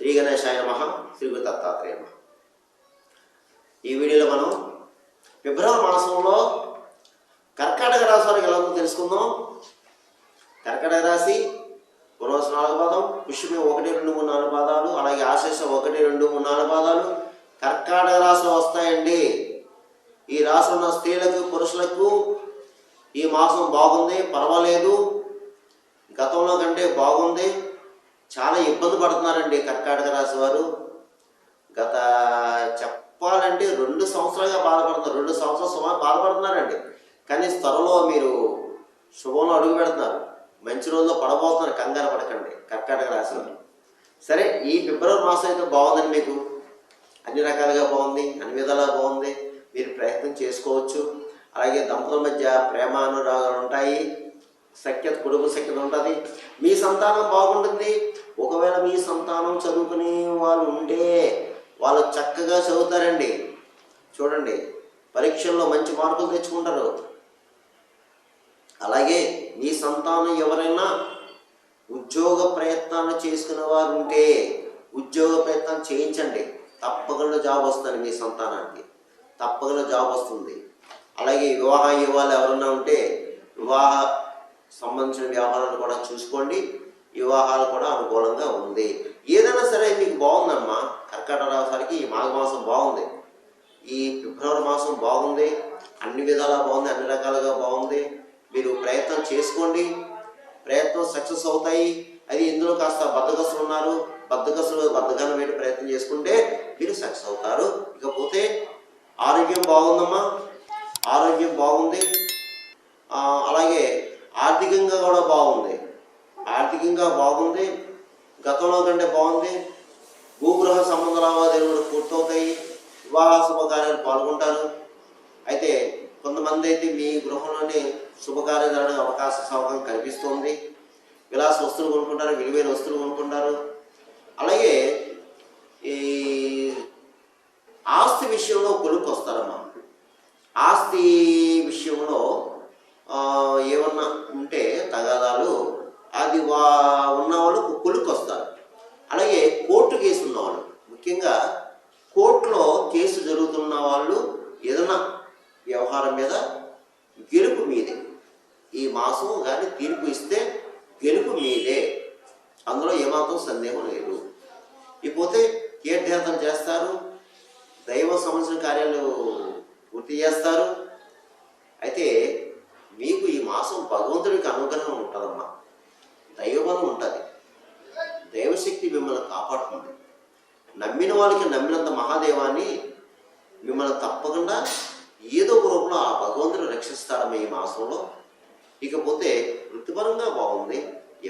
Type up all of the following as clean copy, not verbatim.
శ్రీ గణేశాయ నమః, శ్రీ గురు దత్తాత్రేయ నమః. ఈ వీడియోలో మనం ఫిబ్రవరి మాసంలో కర్కాటక రాశి వారికి ఎలా ఉందో తెలుసుకుందాం. కర్కాటక రాశి పునర్వసు 4 పాదం, పుష్యమి 1, 2, 3, 4 పాదాలు, అలాగే ఆశ్లేష 1, 2, 3, 4 పాదాలు కర్కాటక రాశిలో వస్తాయండి. ఈ రాశి ఉన్న స్త్రీలకు పురుషులకు ఈ మాసం బాగుంది, పర్వాలేదు, గతంలో కంటే బాగుంది. చాలా ఇబ్బంది పడుతున్నారండి కర్కాటక రాశి వారు. గత చెప్పాలంటే 2 సంవత్సరాలుగా బాధపడుతున్నారు. 2 సంవత్సరాల సుమారు బాధపడుతున్నారండి. కానీ త్వరలో మీరు శుభంలో అడుగు పెడుతున్నారు, మంచి రోజుల్లో పడబోతున్నారు. కంగారు పడకండి కర్కాటక రాశి వారు. సరే, ఈ ఫిబ్రవరి మాసం అయితే బాగుందండి. మీకు అన్ని రకాలుగా బాగుంది, అన్ని విధాలుగా బాగుంది. మీరు ప్రయత్నం చేసుకోవచ్చు. అలాగే దంపతుల మధ్య ప్రేమ అనురాగాలు ఉంటాయి, సఖ్యత, కుటుంబ సఖ్యత ఉంటుంది. మీ సంతానం బాగుంటుంది. ఒకవేళ మీ సంతానం చదువుకునే వాళ్ళు ఉంటే వాళ్ళు చక్కగా చదువుతారండి. చూడండి, పరీక్షల్లో మంచి మార్కులు తెచ్చుకుంటారు. అలాగే మీ సంతానం ఎవరైనా ఉద్యోగ ప్రయత్నాలు చేసుకునే వారు ఉంటే ఉద్యోగ ప్రయత్నం చేయించండి. తప్పకుండా జాబ్ వస్తుంది మీ సంతానానికి, తప్పకుండా జాబ్ వస్తుంది. అలాగే వివాహ యువాలు ఎవరైనా ఉంటే వివాహ సంబంధించిన వ్యవహారాలు కూడా చూసుకోండి. వివాహాలు కూడా అనుకూలంగా ఉంది. ఏదైనా సరే మీకు బాగుందమ్మా. కర్కాటక రాశి వారికి ఈ మాఘమాసం బాగుంది, ఈ ఫిబ్రవరి మాసం బాగుంది, అన్ని విధాలా బాగుంది, అన్ని రకాలుగా బాగుంది. మీరు ప్రయత్నం చేసుకోండి, ప్రయత్నం సక్సెస్ అవుతాయి. అది ఇందులో కాస్త బద్దకస్తులు ఉన్నారు, బద్దకాన్ని వేడి ప్రయత్నం చేసుకుంటే మీరు సక్సెస్ అవుతారు. ఇకపోతే ఆరోగ్యం బాగుందమ్మా, ఆరోగ్యం బాగుంది. అలాగే ఆర్థికంగా కూడా బాగుంది, ఆర్థికంగా బాగుంది, గతంలో కంటే బాగుంది. భూగృహ సంబంధ లావాదేవీలు కూడా పూర్తవుతాయి. వివాహ శుభకార్యాలు పాల్గొంటారు. అయితే కొంతమంది అయితే మీ గృహంలోనే శుభకార్యాలు జరగడానికి అవకాశం కనిపిస్తుంది. విలాస వస్తువులు కొనుక్కుంటారు, విలువైన వస్తువులు కొనుక్కుంటారు. అలాగే ఈ ఆస్తి విషయంలో కొలుక్కు వస్తారమ్మా. ఆస్తి విషయంలో ఏమన్నా ఉంటే తగాదాలు అది ఉన్నవాళ్ళు కొలుక్కు వస్తారు. అలాగే కోర్టు కేసు ఉన్నవాళ్ళు, ముఖ్యంగా కోర్టులో కేసు జరుగుతున్న వాళ్ళు ఏదైనా వ్యవహారం మీద గెలుపు మీదే. ఈ మాసం కానీ తీర్పు ఇస్తే గెలుపు మీదే, అందులో ఏమాత్రం సందేహం లేదు. ఇకపోతే తీర్థయాత్రలు చేస్తారు, దైవ సంబంధించిన కార్యాలు పూర్తి చేస్తారు. అయితే మీకు ఈ మాసం భగవంతుడికి అనుగ్రహం ఉంటుందమ్మా, దైవబలం ఉంటుంది, దైవశక్తి మిమ్మల్ని కాపాడుతుంది. నమ్మిన వాళ్ళకి నమ్మినంత మహాదేవాన్ని మిమ్మల్ని తప్పకుండా ఏదో ఒక రూపంలో ఆ భగవంతుడు రక్షిస్తాడమ్మా ఈ మాసంలో. ఇకపోతే వృత్తిపరంగా బాగుంది.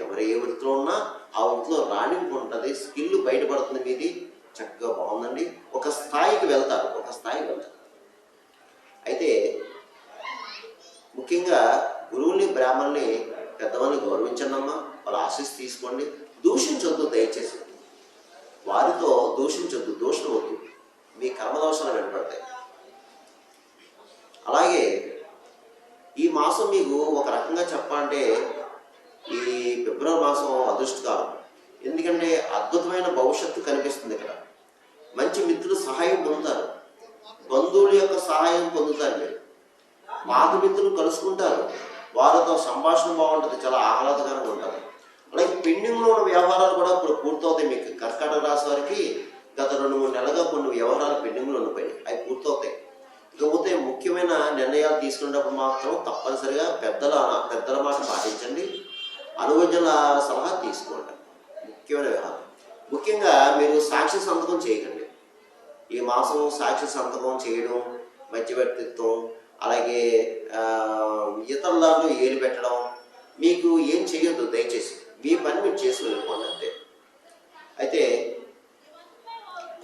ఎవరు ఏ వృత్తిలో ఉన్నా ఆ వృత్తిలో రాణింపు ఉంటుంది, స్కిల్ బయటపడుతుంది మీది. చక్కగా బాగుందండి. ఒక స్థాయికి వెళ్తారు. అయితే ముఖ్యంగా గురువుని, బ్రాహ్మణుని, పెద్దవాళ్ళని గౌరవించండి అమ్మా. వాళ్ళ ఆశీస్సు తీసుకోండి. దూషించొద్దు, దయచేసి వారితో దూషించొద్దు, దోషం వద్దు, మీ కర్మదోషాలు వెంటబడతాయి. అలాగే ఈ మాసం మీకు ఒక రకంగా చెప్పాలంటే ఈ ఫిబ్రవరి మాసం అదృష్టకాలం. ఎందుకంటే అద్భుతమైన భవిష్యత్తు కనిపిస్తుంది. ఇక్కడ మంచి మిత్రులు సహాయం పొందుతారు, బంధువుల యొక్క సహాయం పొందుతారు. మీరు పాత మిత్రులు కలుసుకుంటారు, వారితో సంభాషణ బాగుంటుంది, చాలా ఆహ్లాదకరంగా ఉంటుంది. అలాగే పెండింగ్లో ఉన్న వ్యవహారాలు కూడా ఇప్పుడు పూర్తవుతాయి. మీకు కర్కాటక రాశి వారికి గత 2-3 నెలలుగా కొన్ని వ్యవహారాలు పెండింగ్లో ఉండిపోయాయి, అవి పూర్తవుతాయి. ఇకపోతే ముఖ్యమైన నిర్ణయాలు తీసుకునేటప్పుడు మాత్రం తప్పనిసరిగా పెద్దల మాట పాటించండి, అనుభవజ్ఞుల సలహా తీసుకోండి. ముఖ్యమైన వ్యవహారం. ముఖ్యంగా మీరు సాక్షి సంతకం చేయకండి. ఈ మాసం సాక్షి సంతకం చేయడం, మధ్యవర్తిత్వం, అలాగే ఇతరుల దాంట్లో ఏలు పెట్టడం మీకు ఏం చేయొద్దు. దయచేసి మీ పని మీరు చేసుకుని వెళ్ళిపోండి అంతే. అయితే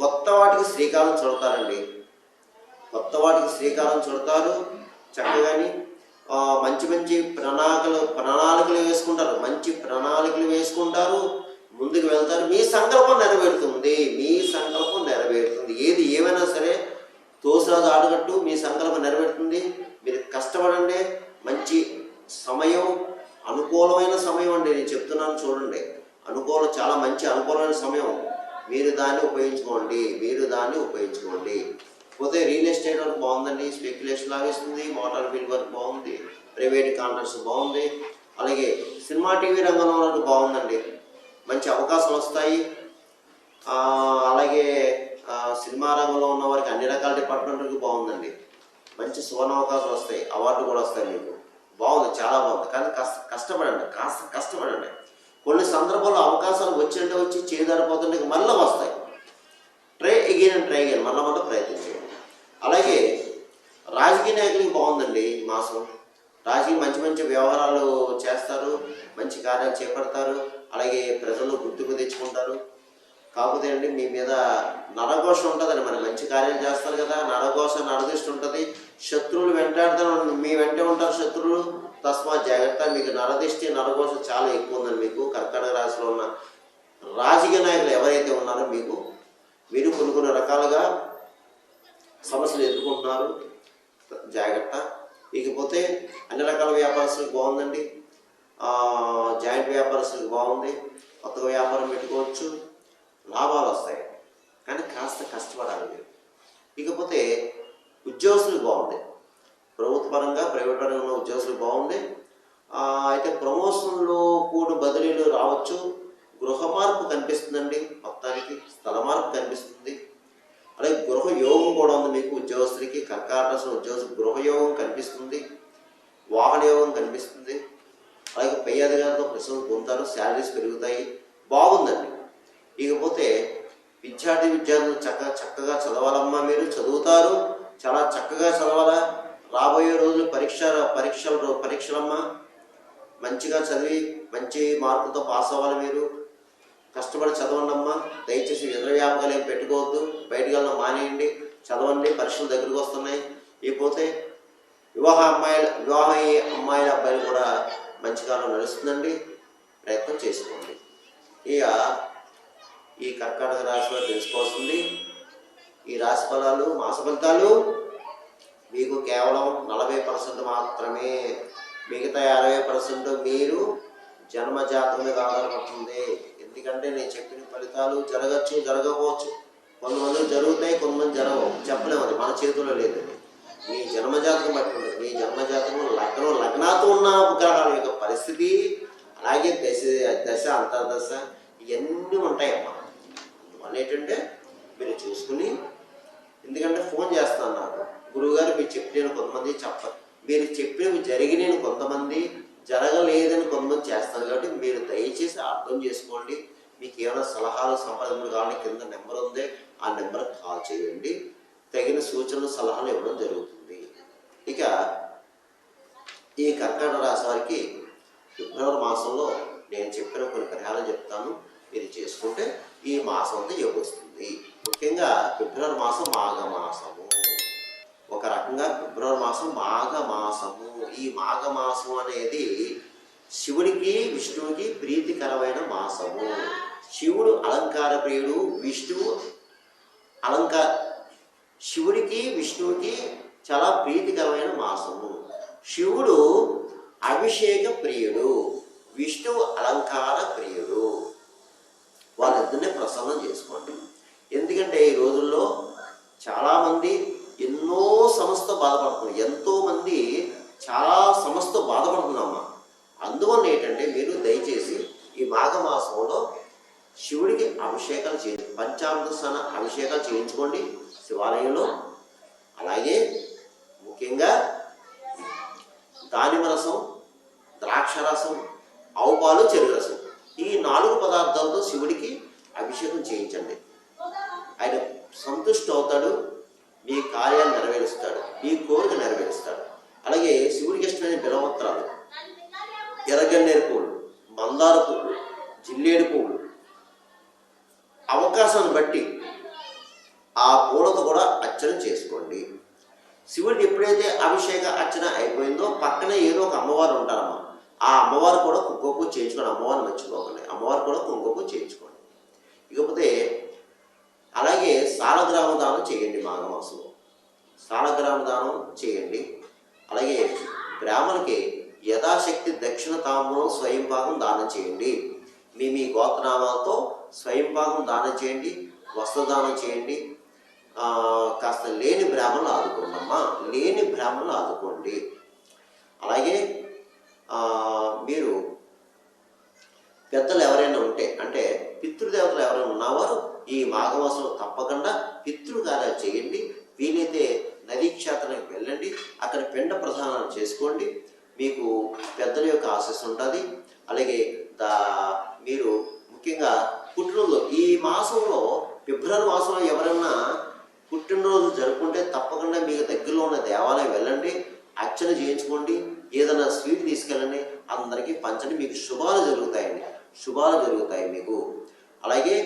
కొత్త వాటికి శ్రీకారం చుడతారండి, కొత్త వాటికి శ్రీకారం చుడతారు. చక్కగాని మంచి ప్రణాళికలు వేసుకుంటారు, మంచి ప్రణాళికలు వేసుకుంటారు, ముందుకు వెళ్తారు. మీ సంకల్పం నెరవేరుతుంది, ఏది ఏమైనా సరే తోసిరాజు ఆడగట్టు మీ సంకల్పం నెరవేరుతుంది. మీరు కష్టపడండి. మంచి సమయం, అనుకూలమైన సమయం అండి. నేను చెప్తున్నాను చూడండి, చాలా మంచి అనుకూలమైన సమయం. మీరు దాన్ని ఉపయోగించుకోండి. పోతే రియల్ ఎస్టేట్ వర్క్ బాగుందండి, స్పెక్యులేషన్ లాగా ఇస్తుంది, మోటార్ ఫీల్డ్ వర్క్ బాగుంది, ప్రైవేట్ కాంట్రాక్ట్స్ బాగుంది. అలాగే సినిమా టీవీ రంగంలో ఉన్నట్టు బాగుందండి, మంచి అవకాశాలు వస్తాయి. అలాగే సినిమా రంగంలో ఉన్న వారికి అన్ని రకాల డిపార్ట్మెంట్లకు బాగుందండి, మంచి సువర్ణ అవకాశాలు వస్తాయి, అవార్డు కూడా వస్తాయి మీకు. బాగుంది, చాలా బాగుంది. కానీ కాస్త కష్టపడండి. కొన్ని సందర్భాల్లో అవకాశాలు వచ్చి చేదారిపోతుంటే మళ్ళీ వస్తాయి. ట్రై అగైన్ మళ్ళీ ప్రయత్నం చేయండి. అలాగే రాజకీయ నాయకులకి బాగుందండి ఈ మాసం. మంచి మంచి వ్యవహారాలు చేస్తారు, మంచి కార్యాలు చేపడతారు, అలాగే ప్రజలు గుర్తుకు తెచ్చుకుంటారు. కాకపోతే అండి మీ మీద నరఘోష ఉంటుందండి, మరి మంచి కార్యాలు చేస్తారు కదా, నరదృష్టి ఉంటుంది, శత్రువులు వెంటాడుతారు, మీ వెంటే ఉంటారు శత్రువులు. తస్మాత్ జాగ్రత్త, మీకు నరఘోష చాలా ఎక్కువ ఉందండి. మీకు కర్కాటక రాశిలో ఉన్న రాజకీయ నాయకులు ఎవరైతే ఉన్నారో మీరు కొన్ని రకాలుగా సమస్యలు ఎదుర్కొంటున్నారు, జాగ్రత్త. ఇకపోతే అన్ని రకాల వ్యాపారస్తులకు బాగుందండి, జాయింట్ వ్యాపారస్తులకు బాగుంది, కొత్తగా వ్యాపారం పెట్టుకోవచ్చు, లాభాలు వస్తాయి, కానీ కాస్త కష్టపడాలి మీరు. ఇకపోతే ఉద్యోగస్తులకు బాగుంది, ప్రభుత్వపరంగా ప్రైవేట్ రంగంలో ఉద్యోగస్తులకు బాగుంది. అయితే ప్రమోషన్లో కూడా బదిలీలు రావచ్చు, గృహ మార్పు కనిపిస్తుందండి, మొత్తానికి స్థల మార్పు కనిపిస్తుంది. అలాగే గృహ యోగం కూడా ఉంది మీకు ఉద్యోగస్తులకి, కర్కాటక ఉద్యోగస్తులు గృహ యోగం కనిపిస్తుంది, వాహన యోగం కనిపిస్తుంది. అలాగే పై అధికారులతో ప్రశ్నలు పొందుతారు, శాలరీస్ పెరుగుతాయి, బాగుందండి. ఇకపోతే విద్యార్థులు చక్కగా చదవాలమ్మా, మీరు చదువుతారు, చాలా చక్కగా చదవాలా. రాబోయే రోజులు పరీక్షలమ్మా, మంచిగా చదివి మంచి మార్కులతో పాస్ అవ్వాలి. మీరు కష్టపడి చదవండి అమ్మా, దయచేసి ఇతర వ్యాపకాలు ఏం పెట్టుకోవద్దు, బయటకు వెళ్ళడం మానేయండి, చదవండి, పరీక్షలు దగ్గరికి వస్తున్నాయి. ఇకపోతే వివాహ అమ్మాయిల అబ్బాయిలు కూడా మంచి కాలం నడుస్తుందండి, ప్రయత్నం చేసుకోండి. ఇక ఈ కర్కాటక రాశిలో తెలుసుకోవాల్సింది, ఈ రాశి ఫలాలు మాస ఫలితాలు మీకు కేవలం 40% మాత్రమే, మిగతా 60% మీరు జన్మజాతం మీద ఆధారపడుతుంది. ఎందుకంటే నేను చెప్పిన ఫలితాలు జరగకపోవచ్చు, కొంతమంది జరుగుతాయి, కొంతమంది జరగవు, చెప్పలేము, అది మన చేతుల్లో లేదు. మీ జన్మజాతకం బట్టి ఉంటుంది. మీ జన్మజాతకం లగ్నాతో ఉన్న గ్రహాల యొక్క పరిస్థితి, అలాగే దశ అంతర్దశ ఇవన్నీ ఉంటాయమ్మా. అందువల్ల ఏంటంటే మీరు చూసుకుని, ఎందుకంటే ఫోన్ చేస్తాను నాకు, గురువుగారు మీరు చెప్పిన కొంతమంది చెప్పరు, మీరు చెప్పినవి జరిగిన కొంతమంది, జరగలేదని కొంతమంది చేస్తారు. కాబట్టి మీరు దయచేసి అర్థం చేసుకోండి. మీకు ఏమైనా సలహాలు సంప్రదింపులు కావాలంటే కింద నెంబర్ ఉంది, ఆ నెంబర్కి కాల్ చేయండి, తగిన సూచనలు సలహాలు ఇవ్వడం జరుగుతుంది. ఇక ఈ కర్కాటక రాశి వారికి ఫిబ్రవరి మాసంలో నేను చెప్పిన కొన్ని పరిహారాలు చెప్తాను, మీరు చేసుకుంటే ఈ మాసం అంతా యోగిస్తుంది. ముఖ్యంగా ఫిబ్రవరి మాసం మాఘమాసము, ఒక రకంగా ఫిబ్రవరి మాసం మాఘమాసము. ఈ మాఘమాసం అనేది శివుడికి విష్ణువుకి ప్రీతికరమైన మాసము. శివుడు అలంకార ప్రియుడు, శివుడికి విష్ణువుకి చాలా ప్రీతికరమైన మాసము. శివుడు అభిషేక ప్రియుడు, విష్ణువు అలంకార ప్రియుడు. వాళ్ళిద్దరిని ప్రసన్నం చేసుకోండి. ఎందుకంటే ఈ రోజుల్లో చాలామంది ఎన్నో సమస్యతో బాధపడుతున్నారు, ఎంతోమంది చాలా సమస్యతో బాధపడుతున్నామా. అందువల్ల ఏంటంటే మీరు దయచేసి ఈ మాఘమాసంలో శివుడికి అభిషేకాలు చేయండి, పంచామృత స్నాన అభిషేకాలు చేయించుకోండి శివాలయంలో. అలాగే ముఖ్యంగా దానిమ్మ రసం, ద్రాక్ష రసం, ఆవు పాలు, చెరుకు రసం, ఈ 4 పదార్థాలతో శివుడికి అభిషేకం చేయించండి. ఆయన సంతుష్టి అవుతాడు, మీ కార్యాలు నెరవేరుస్తాడు, మీ కోరిక నెరవేరుస్తాడు. అలాగే శివుడికి ఇష్టమైన బిలవత్రాలు, ఎర్రగన్నేరు పువ్వులు, మందార పువ్వులు, జిల్లేడు పువ్వులు, అవకాశాన్ని బట్టి ఆ పూలతో కూడా అర్చన చేసుకోండి. శివుడికి ఎప్పుడైతే అభిషేక అర్చన అయిపోయిందో పక్కనే ఏదో ఒక అమ్మవారు ఉంటారమ్మా, ఆ అమ్మవారు కూడా కుంకుమ పూజ చేయించుకోండి. అమ్మవారిని మర్చిపోకండి, అమ్మవారు కూడా కుంకుమ పూజ చేయించుకోండి. ఇకపోతే అలాగే సాలగ్రామ దానం చేయండి, మాఘమాసంలో సాలగ్రామ దానం చేయండి. అలాగే బ్రాహ్మణులకి యథాశక్తి దక్షిణ తాంబూలం స్వయం భాగం దానం చేయండి. మీ గోత్రనామాలతో స్వయం భాగం దానం చేయండి, వస్త్రదానం చేయండి. కాస్త లేని బ్రాహ్మణులు ఆదుకోండి అమ్మా, లేని బ్రాహ్మణులు ఆదుకోండి. అలాగే మీరు పెద్దలు ఎవరైనా ఉంటే, అంటే పితృదేవతలు ఎవరైనా ఉన్నవారు ఈ మాఘమాసంలో తప్పకుండా పితృకార్యాలు చేయండి. వీలైతే నదీ క్షేత్రానికి వెళ్ళండి, అక్కడ పిండ ప్రధానాలు చేసుకోండి. మీకు పెద్దల యొక్క ఆశీస్సు ఉంటుంది. అలాగే మీరు ముఖ్యంగా పుట్టినరోజు ఈ మాసంలో, ఫిబ్రవరి మాసంలో ఎవరైనా పుట్టినరోజు జరుపుకుంటే తప్పకుండా మీకు దగ్గరలో ఉన్న దేవాలయం వెళ్ళండి, అర్చన చేయించుకోండి, ఏదైనా స్వీట్ తీసుకెళ్ళండి, అందరికీ పంచండి. మీకు శుభాలు జరుగుతాయండి, శుభాలు జరుగుతాయి మీకు. అలాగే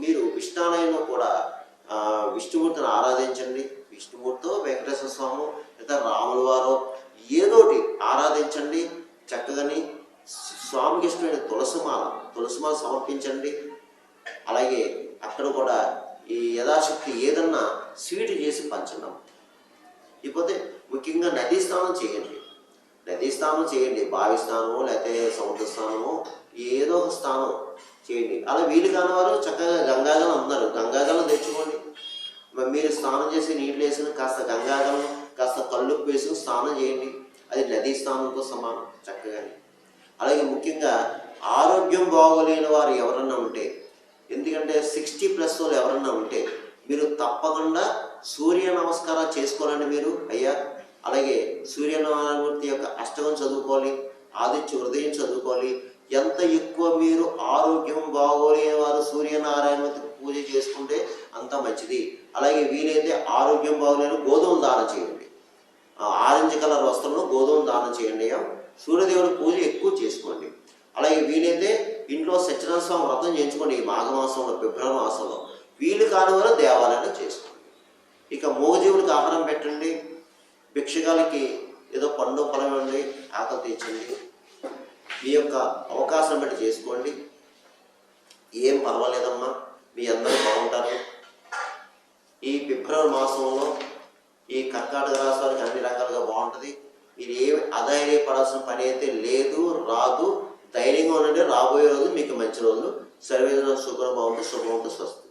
మీరు విష్ణాలయంలో కూడా విష్ణుమూర్తిని ఆరాధించండి. విష్ణుమూర్తితో వెంకటేశ్వర స్వామి లేదా రాముల వారు ఏదోటి ఆరాధించండి. చక్కగాని స్వామికి ఇష్టమైన తులసిమాల సమర్పించండి. అలాగే అక్కడ కూడా ఈ యథాశక్తి ఏదన్నా స్వీట్ చేసి పంచడం. ఇకపోతే ముఖ్యంగా నదీ స్నానం చేయండి, నదీ స్నానం చేయండి. బావి స్నానము లేకపోతే సముద్ర స్నానము ఏదో ఒక స్నానం చేయండి. అలా వీలు కాని వారు చక్కగా గంగాజలం ఉన్నారు, గంగాజలం తెచ్చుకోండి. మరి మీరు స్నానం చేసి నీళ్ళు వేసుకుని కాస్త గంగాజలం కాస్త కళ్ళుప్పు వేసుకుని స్నానం చేయండి. అది నదీ స్నానంతో సమానం చక్కగా. అలాగే ముఖ్యంగా ఆరోగ్యం బాగోలేని వారు ఎవరన్నా ఉంటే, ఎందుకంటే 60+ వాళ్ళు ఎవరన్నా ఉంటే మీరు తప్పకుండా సూర్య నమస్కారాలు చేసుకోవాలండి మీరు అయ్యా. అలాగే సూర్యనారాయణమూర్తి యొక్క అష్టకం చదువుకోవాలి, ఆదిత్య హృదయం చదువుకోవాలి. ఎంత ఎక్కువ మీరు ఆరోగ్యం బాగోలేని వారు సూర్యనారాయణమూర్తికి పూజ చేసుకుంటే అంత మంచిది. అలాగే వీలైతే ఆరోగ్యం బాగోలేని గోధుమలు దానం చేయండి, ఆరెంజ్ కలర్ వస్త్రంలో గోధుమలు దానం చేయండి అయ్యా. సూర్యదేవుడి పూజ ఎక్కువ చేసుకోండి. అలాగే వీలైతే ఇంట్లో సత్యనారాయణ స్వామి వ్రతం చేయించుకోండి ఈ మాఘమాసంలో, ఫిబ్రవరి మాసంలో. వీలు కాని వారు దేవాలయాన్ని చేసుకోండి. ఇక మూగజీవుడికి ఆహారం పెట్టండి, భిక్షగాలకి ఏదో పండు పొలం ఉండి ఆకలి తీర్చండి. మీ యొక్క అవకాశం బట్టి చేసుకోండి, ఏం పర్వాలేదమ్మా, మీ అందరూ బాగుంటారు. ఈ ఫిబ్రవరి మాసంలో ఈ కర్కాటక రాశి వారికి అన్ని రకాలుగా బాగుంటుంది. మీరు ఏమి అధైర్యపడాల్సిన పని అయితే లేదు, రాదు. ధైర్యంగా ఉండండి, రాబోయే రోజు మీకు మంచి రోజు. సర్వేజన శుభ్రం బాగుంటుంది, శుభం స్వస్తి.